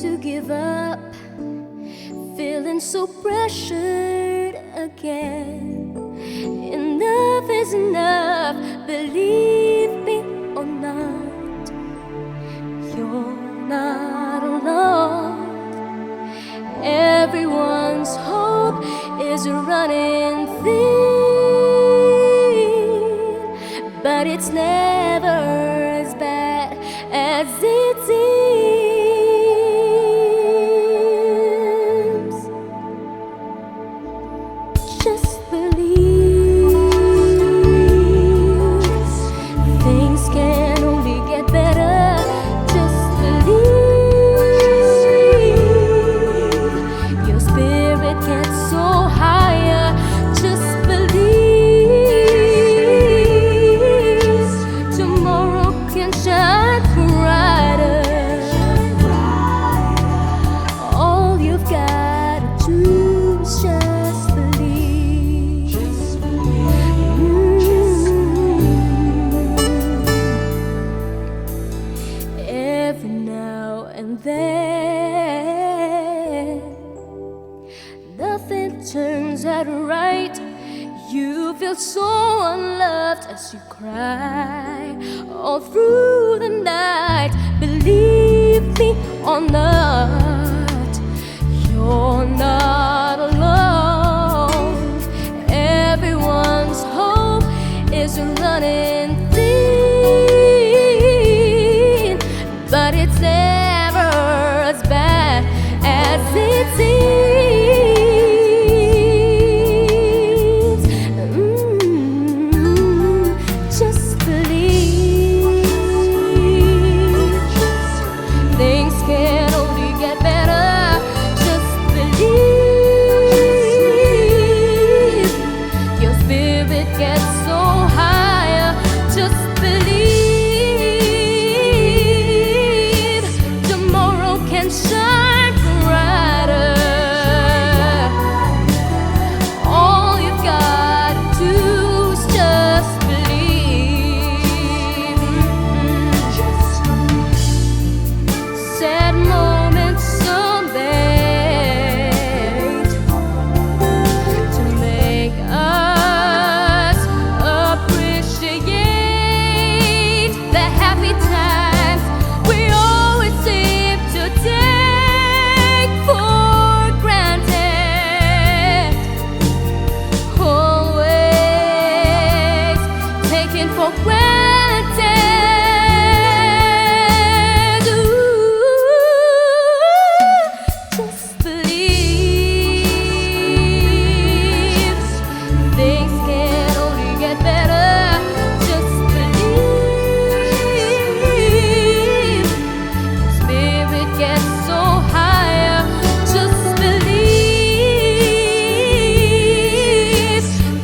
to give up, feeling so pressured again. Enough is enough, believe me or not, you're not alone. Everyone's hope is running thin, but it's never as bad as it seems. Just believe things can only get better. Just believe your spirit gets so higher. Just believe tomorrow can shine brighter. All you've got to do is just believe. Every now and then nothing turns out right. You feel so unloved as you cry all through the night. Believe me or not, you're not alone. Everyone's hope is running thin, but it's never as bad as it seems. Just believe things can only get better. Just believe your spirit gets so higher. Just believe tomorrow can shine brighter. All you've got to do is just believe. Sad moments are made to make us appreciate the happy times we always seem to take for granted. Always taken for granted. Ooh, just believe things can only get better. Just believe spirit gets so higher. Just believe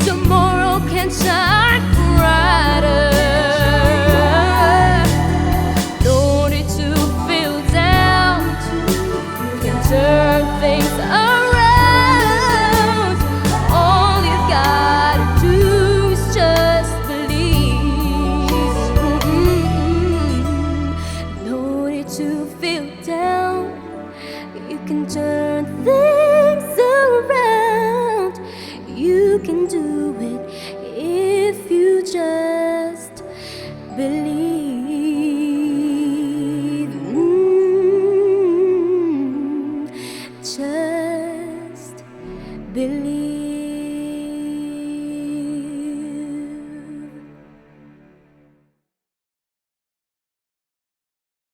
tomorrow can shine brighter. No need to feel down, you can turn things around. All you gotta do is just believe. No need to feel down, you can turn things around. You can do it if you just believe. Just believe.